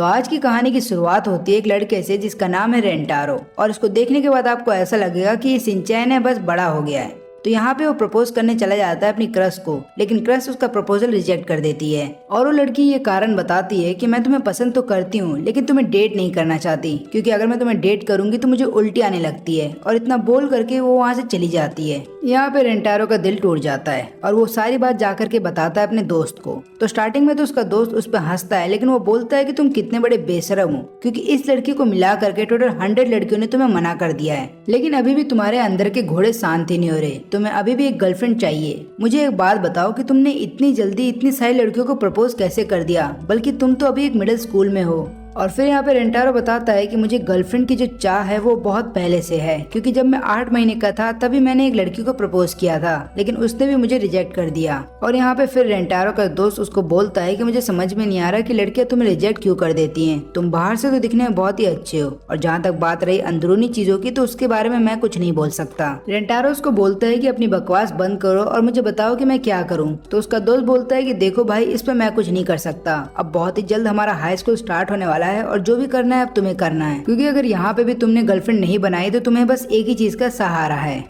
तो आज की कहानी की शुरुआत होती है एक लड़के से जिसका नाम है रेंटारो, और इसको देखने के बाद आपको ऐसा लगेगा कि ये शिनचैन है, बस बड़ा हो गया है। तो यहाँ पे वो प्रपोज करने चला जाता है अपनी क्रश को, लेकिन क्रश उसका प्रपोजल रिजेक्ट कर देती है और वो लड़की ये कारण बताती है कि मैं तुम्हें पसंद तो करती हूँ लेकिन तुम्हें डेट नहीं करना चाहती, क्योंकि अगर मैं तुम्हें डेट करूंगी तो मुझे उल्टी आने लगती है। और इतना बोल करके वो वहाँ से चली जाती है। यहाँ पे रेंटारो का दिल टूट जाता है और वो सारी बात जाकर के बताता है अपने दोस्त को। तो स्टार्टिंग में तो उसका दोस्त उस पर हंसता है, लेकिन वो बोलता है कि तुम कितने बड़े बेशरम हो, क्योंकि इस लड़की को मिला करके टोटल 100 लड़कियों ने तुम्हें मना कर दिया है, लेकिन अभी भी तुम्हारे अंदर के घोड़े शांत ही नहीं हो रहे। तुम्हें अभी भी एक गर्लफ्रेंड चाहिए। मुझे एक बात बताओ कि तुमने इतनी जल्दी इतनी सारी लड़कियों को प्रपोज कैसे कर दिया, बल्कि तुम तो अभी एक मिडिल स्कूल में हो। और फिर यहाँ पे रेंटारो बताता है कि मुझे गर्लफ्रेंड की जो चाह है वो बहुत पहले से है, क्योंकि जब मैं 8 महीने का था तभी मैंने एक लड़की को प्रपोज किया था, लेकिन उसने भी मुझे रिजेक्ट कर दिया। और यहाँ पे फिर रेंटारो का दोस्त उसको बोलता है कि मुझे समझ में नहीं आ रहा कि लड़कियां तुम्हें रिजेक्ट क्यों कर देती हैं। तुम बाहर से तो दिखने में बहुत ही अच्छे हो, और जहाँ तक बात रही अंदरूनी चीजों की तो उसके बारे में मैं कुछ नहीं बोल सकता। रेंटारो उसको बोलता है कि अपनी बकवास बंद करो और मुझे बताओ कि मैं क्या करूँ। तो उसका दोस्त बोलता है कि देखो भाई, इस पर मैं कुछ नहीं कर सकता। अब बहुत ही जल्द हमारा हाई स्कूल स्टार्ट होने वाला है और जो भी करना है अब तुम्हें करना है, क्योंकि अगर यहाँ पे भी तुमने गर्लफ्रेंड नहीं बनाई तो तुम्हें बस एक ही चीज का सहारा है।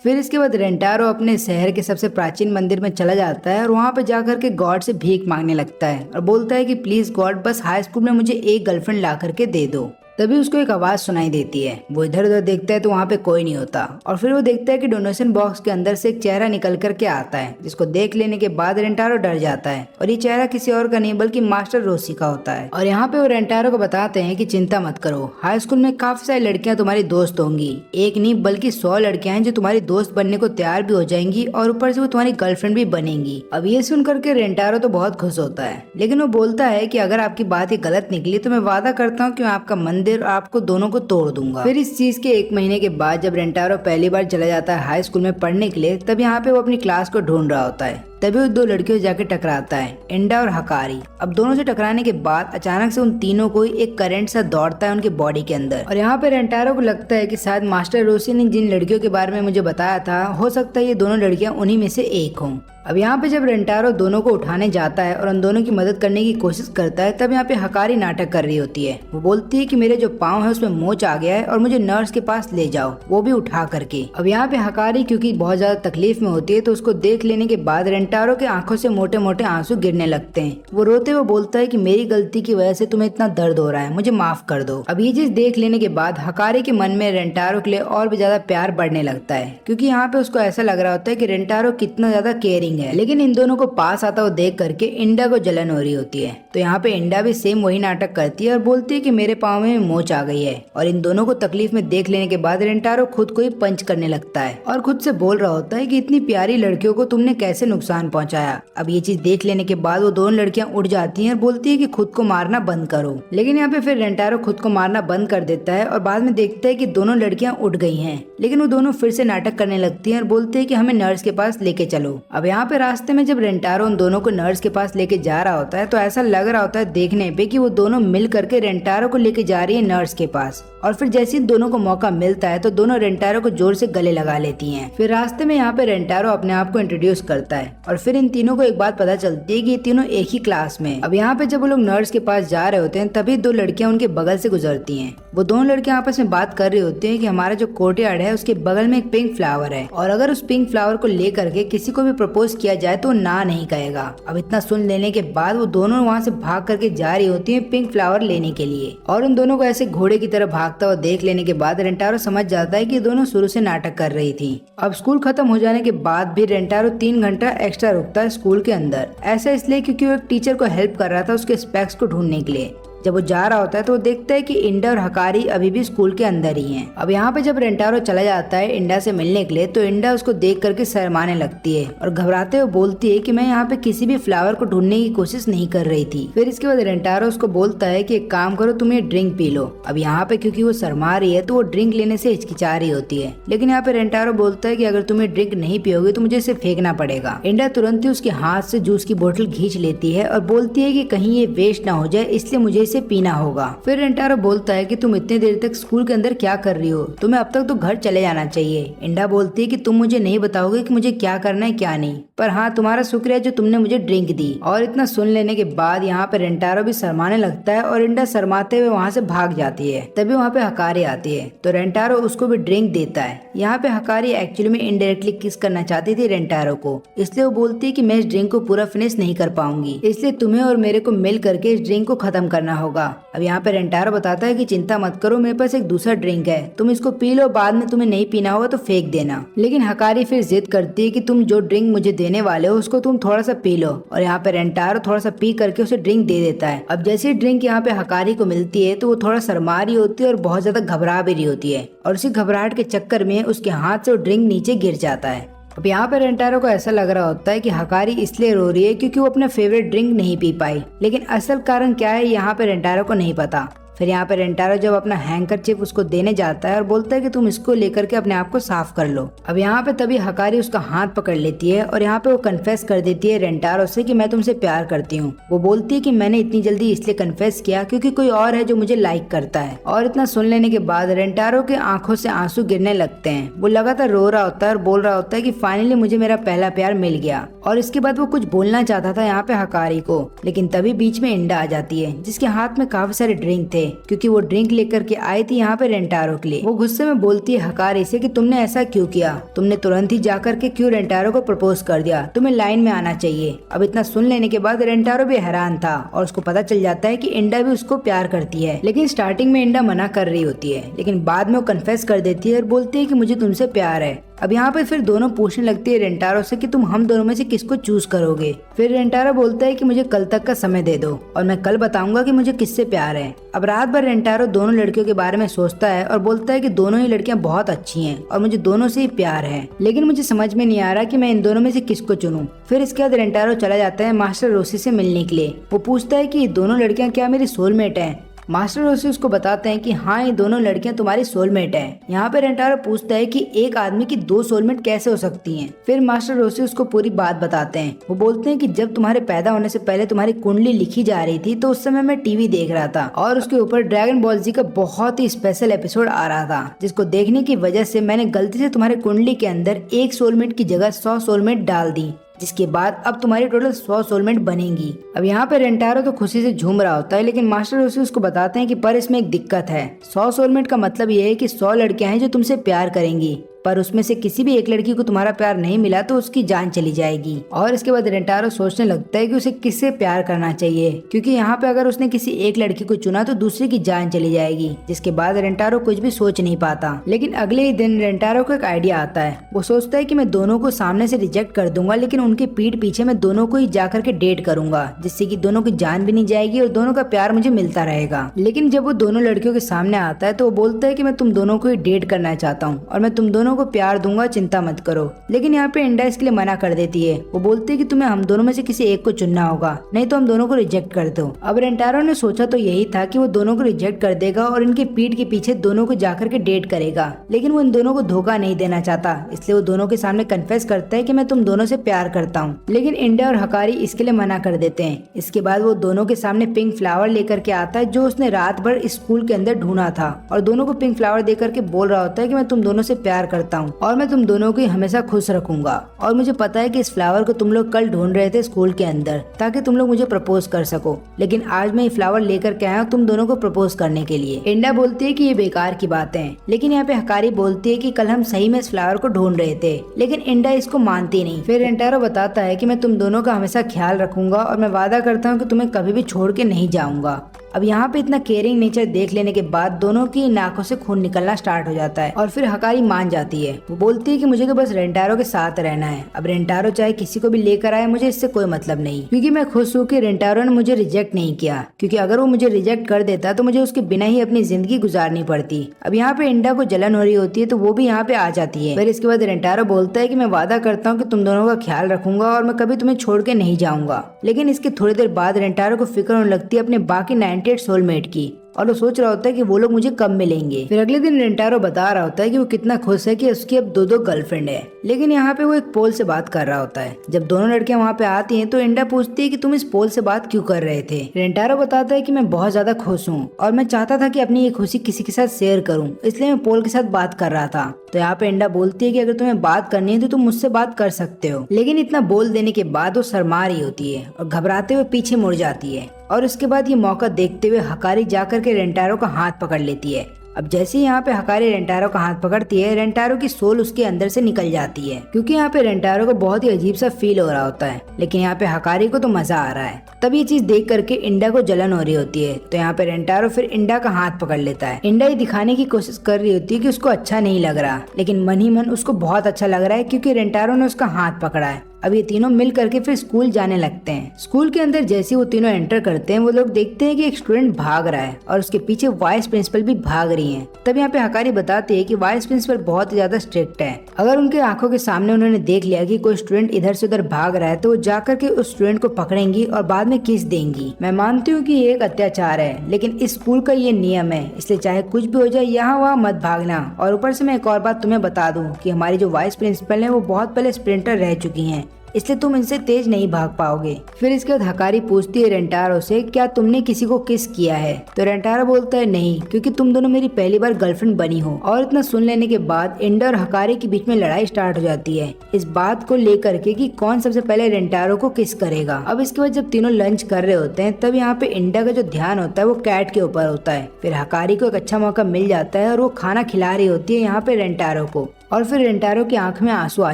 फिर इसके बाद रेंटारो अपने शहर के सबसे प्राचीन मंदिर में चला जाता है और वहाँ पे जाकर के गॉड से भीख मांगने लगता है और बोलता है कि प्लीज गॉड, बस हाई स्कूल में मुझे एक गर्लफ्रेंड ला करके दे दो। तभी उसको एक आवाज सुनाई देती है। वो इधर उधर देखता है तो वहाँ पे कोई नहीं होता, और फिर वो देखता है कि डोनेशन बॉक्स के अंदर से एक चेहरा निकल करके आता है, जिसको देख लेने के बाद रेंटारो डर जाता है। और ये चेहरा किसी और का नहीं बल्कि मास्टर रोसी का होता है। और यहाँ पे वो रेंटारो को बताते हैं कि चिंता मत करो, हाई स्कूल में काफी सारी लड़कियां तुम्हारी दोस्त होंगी। एक नहीं बल्कि 100 लड़कियां हैं जो तुम्हारी दोस्त बनने को तैयार भी हो जाएंगी, और ऊपर से वो तुम्हारी गर्लफ्रेंड भी बनेंगी। अब ये सुन करके रेंटारो तो बहुत खुश होता है, लेकिन वो बोलता है कि अगर आपकी बात ही गलत निकली तो मैं वादा करता हूँ कि मैं आपका मंदिर और आपको दोनों को तोड़ दूंगा। फिर इस चीज के 1 महीने के बाद जब रेंटारो पहली बार चला जाता है हाई स्कूल में पढ़ने के लिए, तब यहाँ पे वो अपनी क्लास को ढूंढ रहा होता है। तभी वो 2 लड़कियों से जाके टकराता है, एंडा और हकारी। अब दोनों से टकराने के बाद अचानक से उन तीनों को एक करंट सा दौड़ता है उनके बॉडी के अंदर। और यहाँ पे रेंटारो को लगता है कि शायद मास्टर रोसी ने जिन लड़कियों के बारे में मुझे बताया था, हो सकता है ये दोनों लड़कियां उन्हीं में से एक हों। अब यहाँ पे जब रेंटारो दोनों को उठाने जाता है और उन दोनों की मदद करने की कोशिश करता है, तब यहाँ पे हकारी नाटक कर रही होती है। वो बोलती है कि मेरे जो पाँव है उसमें मोच आ गया है और मुझे नर्स के पास ले जाओ, वो भी उठा करके। अब यहाँ पे हकारी क्योंकि बहुत ज्यादा तकलीफ में होती है, तो उसको देख लेने के बाद रेंटारो के आंखों से मोटे मोटे आंसू गिरने लगते हैं। वो रोते हुए बोलता है कि मेरी गलती की वजह से तुम्हें इतना दर्द हो रहा है, मुझे माफ कर दो। अब ये चीज देख लेने के बाद हकारी के मन में रेंटारो के लिए और भी ज्यादा प्यार बढ़ने लगता है, क्योंकि यहाँ पे उसको ऐसा लग रहा होता है कि रेंटारो कितना ज्यादा केयरिंग है। लेकिन इन दोनों को पास आता हुआ देख करके इंडा को जलन हो रही होती है। तो यहाँ पे इंडा भी सेम वही नाटक करती है और बोलती है कि मेरे पाँव में मोच आ गई है। और इन दोनों को तकलीफ में देख लेने के बाद रेंटारो खुद को ही पंच करने लगता है और खुद से बोल रहा होता है कि इतनी प्यारी लड़कियों को तुमने कैसे नुकसान पहुंचाया। अब ये चीज देख लेने के बाद वो दोनों लड़कियां उठ जाती हैं और बोलती है कि खुद को मारना बंद करो। लेकिन यहाँ पे फिर रेंटारो खुद को मारना बंद कर देता है और बाद में देखता है कि दोनों लड़कियां उठ गई हैं। लेकिन वो दोनों फिर से नाटक करने लगती हैं और बोलते हैं कि हमें नर्स के पास लेके चलो। अब यहाँ पे रास्ते में जब रेंटारो उन दोनों को नर्स के पास लेके जा रहा होता है, तो ऐसा लग रहा होता है देखने पे कि वो दोनों मिल करके रेंटारो को लेके जा रही है नर्स के पास। और फिर जैसे ही दोनों को मौका मिलता है तो दोनों रेंटारो को जोर से गले लगा लेती हैं। फिर रास्ते में यहाँ पे रेंटारो अपने आप को इंट्रोड्यूस करता है और फिर इन तीनों को एक बात पता चलती है कि ये तीनों एक ही क्लास में। अब यहाँ पे जब वो लोग नर्स के पास जा रहे होते हैं, तभी 2 लड़कियां उनके बगल से गुजरती हैं। वो दोनों लड़कियां आपस में बात कर रही होती हैं कि हमारा जो कोर्टयार्ड है उसके बगल में एक पिंक फ्लावर है, और अगर उस पिंक फ्लावर को लेकर के किसी को भी प्रपोज किया जाए तो ना नहीं कहेगा। अब इतना सुन लेने के बाद वो दोनों वहाँ से भाग करके जा रही होती है पिंक फ्लावर लेने के लिए। और उन दोनों को ऐसे घोड़े की तरह भागता हुआ देख लेने के बाद रेंटारो समझ जाता है कि दोनों शुरू से नाटक कर रही थी। अब स्कूल खत्म हो जाने के बाद भी रेंटारो 3 घंटा एक्स्ट्रा रुकता है स्कूल के अंदर। ऐसा इसलिए क्योंकि वो एक टीचर को हेल्प कर रहा था उसके स्पेक्स को ढूंढने के लिए। जब वो जा रहा होता है तो वो देखता है कि इंडा और हकारी अभी भी स्कूल के अंदर ही हैं। अब यहाँ पे जब रेंटारो चला जाता है इंडा से मिलने के लिए, तो इंडा उसको देख करके शर्माने लगती है और घबराते हुए बोलती है कि मैं यहाँ पे किसी भी फ्लावर को ढूंढने की कोशिश नहीं कर रही थी। फिर इसके बाद रेंटारो उसको बोलता है कि एक काम करो, तुम ये ड्रिंक पी लो। अब यहाँ पे क्योंकि वो शर्मा रही है तो वो ड्रिंक लेने से हिचकिचा रही होती है, लेकिन यहाँ पे रेंटारो बोलता है कि अगर तुम्हें ड्रिंक नहीं पियोगे तो मुझे इसे फेंकना पड़ेगा। इंडा तुरंत ही उसके हाथ से जूस की बोतल खींच लेती है और बोलती है कि कहीं ये वेस्ट ना हो जाए, इसलिए मुझे इसे पीना होगा। फिर रेंटारो बोलता है कि तुम इतनी देर तक स्कूल के अंदर क्या कर रही हो, तुम्हें अब तक तो घर चले जाना चाहिए। इंडा बोलती है कि तुम मुझे नहीं बताओगे कि मुझे क्या करना है क्या नहीं, पर हाँ तुम्हारा शुक्रिया जो तुमने मुझे ड्रिंक दी। और इतना सुन लेने के बाद यहाँ पे रेंटारो भी शर्माने लगता है और इंडा शर्माते हुए वहाँ से भाग जाती है। तभी वहाँ पे हकारी आती है तो रेंटारो उसको भी ड्रिंक देता है। यहाँ पे हकारी एक्चुअली में इनडायरेक्टली किस करना चाहती थी रेंटारो को, इसलिए वो बोलती है कि मैं इस ड्रिंक को पूरा फिनिश नहीं कर पाऊंगी, इसलिए तुम्हें और मेरे को मिल करके इस ड्रिंक को खत्म करना होगा। अब यहाँ पे रेंटारो बताता है कि चिंता मत करो, मेरे पास एक दूसरा ड्रिंक है, तुम इसको पी लो, बाद में तुम्हें नहीं पीना होगा तो फेंक देना। लेकिन हकारी फिर जिद करती है कि तुम जो ड्रिंक मुझे देने वाले हो उसको तुम थोड़ा सा पी लो, और यहाँ पे रेंटारो थोड़ा सा पी करके उसे ड्रिंक दे देता है। अब जैसे ही ड्रिंक यहाँ पे हकारी को मिलती है तो वो थोड़ा शर्मा रही होती है और बहुत ज्यादा घबरा भी रही होती है, और उसी घबराहट के चक्कर में उसके हाथ से वो ड्रिंक नीचे गिर जाता है। अब यहाँ पे रेंटारो को ऐसा लग रहा होता है कि हकारी इसलिए रो रही है क्योंकि वो अपना फेवरेट ड्रिंक नहीं पी पाई, लेकिन असल कारण क्या है यहाँ पे रेंटारो को नहीं पता। फिर यहाँ पे रेंटारो जब अपना हैंकरचिप उसको देने जाता है और बोलता है कि तुम इसको लेकर के अपने आप को साफ कर लो। अब यहाँ पे तभी हकारी उसका हाथ पकड़ लेती है और यहाँ पे वो कन्फेस कर देती है रेंटारो से कि मैं तुमसे प्यार करती हूँ। वो बोलती है कि मैंने इतनी जल्दी इसलिए कन्फेस किया क्योंकि कोई और है जो मुझे लाइक करता है। और इतना सुन लेने के बाद रेंटारो के आंखों से आंसू गिरने लगते हैं। वो लगातार रो रहा होता है और बोल रहा होता है कि फाइनली मुझे मेरा पहला प्यार मिल गया। और इसके बाद वो कुछ बोलना चाहता था यहाँ पे हकारी को, लेकिन तभी बीच में इंडा आ जाती है जिसके हाथ में काफी सारे ड्रिंक थे, क्योंकि वो ड्रिंक लेकर के आई थी यहाँ पे रेंटारो के लिए। वो गुस्से में बोलती है हकारी से कि तुमने ऐसा क्यों किया, तुमने तुरंत ही जाकर के क्यों रेंटारो को प्रपोज कर दिया, तुम्हें लाइन में आना चाहिए। अब इतना सुन लेने के बाद रेंटारो भी हैरान था और उसको पता चल जाता है कि इंडा भी उसको प्यार करती है। लेकिन स्टार्टिंग में इंडा मना कर रही होती है, लेकिन बाद में वो कन्फेस कर देती है और बोलती है कि मुझे तुमसे प्यार है। अब यहाँ पे फिर दोनों पूछने लगती है रेंटारो से कि तुम हम दोनों में से किसको चूज करोगे। फिर रेंटारो बोलता है कि मुझे कल तक का समय दे दो और मैं कल बताऊंगा कि मुझे किससे प्यार है। अब रात भर रेंटारो दोनों लड़कियों के बारे में सोचता है और बोलता है कि दोनों ही लड़कियां बहुत अच्छी हैं और मुझे दोनों से ही प्यार है, लेकिन मुझे समझ में नहीं आ रहा कि मैं इन दोनों में से किसको चुनूं। फिर इसके बाद रेंटारो चला जाता है मास्टर रोसी से मिलने के लिए। वो पूछता है कि ये दोनों लड़कियां क्या मेरी सोलमेट है। मास्टर रोसी उसको बताते हैं कि हाँ ये दोनों लड़कियां तुम्हारी सोलमेट है। यहाँ पे रेंटारो पूछता है कि एक आदमी की दो सोलमेट कैसे हो सकती हैं। फिर मास्टर रोसी उसको पूरी बात बताते हैं। वो बोलते हैं कि जब तुम्हारे पैदा होने से पहले तुम्हारी कुंडली लिखी जा रही थी तो उस समय मैं टीवी देख रहा था और उसके ऊपर ड्रैगन बॉल जी का बहुत ही स्पेशल एपिसोड आ रहा था, जिसको देखने की वजह से मैंने गलती से तुम्हारे कुंडली के अंदर एक सोलमेट की जगह 100 सोलमेट डाल दी, जिसके बाद अब तुम्हारी टोटल 100 सोलमेट बनेंगी। अब यहाँ पे रेंटारो तो खुशी से झूम रहा होता है, लेकिन मास्टर रोसी उसको बताते हैं कि पर इसमें एक दिक्कत है। 100 सोलमेट का मतलब ये है कि 100 लड़कियां हैं जो तुमसे प्यार करेंगी, पर उसमें से किसी भी एक लड़की को तुम्हारा प्यार नहीं मिला तो उसकी जान चली जाएगी। और इसके बाद रेंटारो सोचने लगता है कि उसे किससे प्यार करना चाहिए, क्योंकि यहाँ पे अगर उसने किसी एक लड़की को चुना तो दूसरी की जान चली जाएगी। जिसके बाद रेंटारो कुछ भी सोच नहीं पाता। लेकिन अगले ही दिन रेंटारो को एक आइडिया आता है। वो सोचता है कि मैं दोनों को सामने से रिजेक्ट कर दूंगा, लेकिन उनके पीठ पीछे मैं दोनों को ही जाकर के डेट करूंगा, जिससे कि दोनों की जान भी नहीं जाएगी और दोनों का प्यार मुझे मिलता रहेगा। लेकिन जब वो दोनों लड़कियों के सामने आता है तो वो बोलता है कि मैं तुम दोनों को ही डेट करना चाहता हूँ और मैं तुम दोनों को प्यार दूंगा, चिंता मत करो। लेकिन यहाँ पे इंडा इसके लिए मना कर देती है। वो बोलती है कि तुम्हें हम दोनों में से किसी एक को चुनना होगा, नहीं तो हम दोनों को रिजेक्ट कर दो। अब रेंटारो ने सोचा तो यही था कि वो दोनों को रिजेक्ट कर देगा और इनके पीठ के पीछे दोनों को जाकर के डेट करेगा, लेकिन वो इन दोनों को धोखा नहीं देना चाहता, इसलिए वो दोनों के सामने कन्फेस करता है कि मैं तुम दोनों से प्यार करता हूँ। लेकिन इंडा और हकारी इसके लिए मना कर देते हैं। इसके बाद वो दोनों के सामने पिंक फ्लावर लेकर के आता है जो उसने रात भर स्कूल के अंदर ढूंढा था, और दोनों को पिंक फ्लावर देकर के बोल रहा होता है कि मैं तुम दोनों से प्यार करता हूँ और मैं तुम दोनों को हमेशा खुश रखूंगा। और मुझे पता है कि इस फ्लावर को तुम लोग कल ढूंढ रहे थे स्कूल के अंदर ताकि तुम लोग मुझे प्रपोज कर सको, लेकिन आज मैं ये फ्लावर लेकर के आया हूँ तुम दोनों को प्रपोज करने के लिए। इंडा बोलती है कि ये बेकार की बात है, लेकिन यहाँ पे हकारी बोलती है कि कल हम सही में इस फ्लावर को ढूंढ रहे थे, लेकिन इंडा इसको मानती नहीं। फिर रेंटारो बताता है कि मैं तुम दोनों का हमेशा ख्याल रखूंगा और मैं वादा करता हूँ कि तुम्हें कभी भी छोड़ के नहीं जाऊंगा। अब यहाँ पे इतना केयरिंग नेचर देख लेने के बाद दोनों की नाकों से खून निकलना स्टार्ट हो जाता है और फिर हकारी मान जाती है। वो बोलती है कि मुझे तो बस रेंटारो के साथ रहना है। अब रेंटारो चाहे किसी को भी लेकर आए मुझे इससे कोई मतलब नहीं, क्योंकि मैं खुश हूँ कि रेंटारो ने मुझे रिजेक्ट नहीं किया, क्योंकि अगर वो मुझे रिजेक्ट कर देता तो मुझे उसके बिना ही अपनी जिंदगी गुजारनी पड़ती। अब यहाँ पे इंडा को जलन हो रही होती है तो वो भी यहाँ पे आ जाती है। फिर इसके बाद रेंटारो बोलता है कि मैं वादा करता हूँ कि तुम दोनों का ख्याल रखूंगा और मैं कभी तुम्हें छोड़ के नहीं जाऊंगा। लेकिन इसके थोड़ी देर बाद रेंटारो को फिक्र होने लगती है अपने बाकी 98 सोलमेट की। और वो सोच रहा होता है कि वो लोग मुझे कब मिलेंगे। फिर अगले दिन रेंटारो बता रहा होता है कि वो कितना खुश है कि उसकी अब दो गर्लफ्रेंड है। लेकिन यहाँ पे वो एक पोल से बात कर रहा होता है। जब दोनों लड़कियां वहाँ पे आती हैं तो इंडा पूछती है कि तुम इस पोल से बात क्यों कर रहे थे। रेंटारो बताता है कि मैं बहुत ज्यादा खुश हूँ और मैं चाहता था कि अपनी ये खुशी किसी के साथ शेयर करूँ, इसलिए मैं पोल के साथ बात कर रहा था। तो यहाँ पे इंडा बोलती है कि अगर तुम्हें बात करनी है तो तुम मुझसे बात कर सकते हो। लेकिन इतना बोल देने के बाद वो शर्मा रही होती है और घबराते हुए पीछे मुड़ जाती है। और उसके बाद ये मौका देखते हुए हकारी जाकर के रेंटारो का हाथ पकड़ लेती है। अब जैसे ही यहाँ पे हकारी रेंटारो का हाथ पकड़ती है, रेंटारो की सोल उसके अंदर से निकल जाती है, क्योंकि यहाँ पे रेंटारो को बहुत ही अजीब सा फील हो रहा होता है। लेकिन यहाँ पे हकारी को तो मजा आ रहा है। तब ये चीज देख करके इंडा को जलन हो रही होती है। तो यहाँ पे रेंटारो फिर इंडा का हाथ पकड़ लेता है। इंडा ये दिखाने की कोशिश कर रही होती है कि उसको अच्छा नहीं लग रहा, लेकिन मन ही मन उसको बहुत अच्छा लग रहा है क्योंकि रेंटारो ने उसका हाथ पकड़ा है। अब ये तीनों मिल करके फिर स्कूल जाने लगते हैं। स्कूल के अंदर जैसे वो तीनों एंटर करते हैं, वो लोग देखते हैं कि एक स्टूडेंट भाग रहा है और उसके पीछे वाइस प्रिंसिपल भी भाग रही हैं। तब यहाँ पे हकारी बताती है कि वाइस प्रिंसिपल बहुत ही ज्यादा स्ट्रिक्ट है। अगर उनके आंखों के सामने उन्होंने देख लिया कि कोई स्टूडेंट इधर से उधर भाग रहा है तो वो जाकर के उस स्टूडेंट को पकड़ेंगी और बाद में किस देंगी। मैं मानती हूँ कि ये एक अत्याचार है, लेकिन इस स्कूल का ये नियम है, इसलिए चाहे कुछ भी हो जाए यहाँ वहाँ मत भागना। और ऊपर से मैं एक और बात तुम्हें बता दूं कि हमारी जो वाइस प्रिंसिपल है वो बहुत पहले स्प्रिंटर रह चुकी हैं, इसलिए तुम इनसे तेज नहीं भाग पाओगे। फिर इसके बाद हकारी पूछती है रेंटारो से, क्या तुमने किसी को किस किया है? तो रेंटारो बोलता है नहीं, क्योंकि तुम दोनों मेरी पहली बार गर्लफ्रेंड बनी हो। और इतना सुन लेने के बाद इंडा और हकारी के बीच में लड़ाई स्टार्ट हो जाती है इस बात को लेकर के कि कौन सबसे पहले रेंटारो को किस करेगा। अब इसके बाद जब तीनों लंच कर रहे होते हैं तब यहाँ पे इंडा का जो ध्यान होता है वो कैट के ऊपर होता है। फिर हकारी को एक अच्छा मौका मिल जाता है और वो खाना खिला रही होती है यहाँ पे रेंटारो को। और फिर रेंटारो की आंख में आंसू आ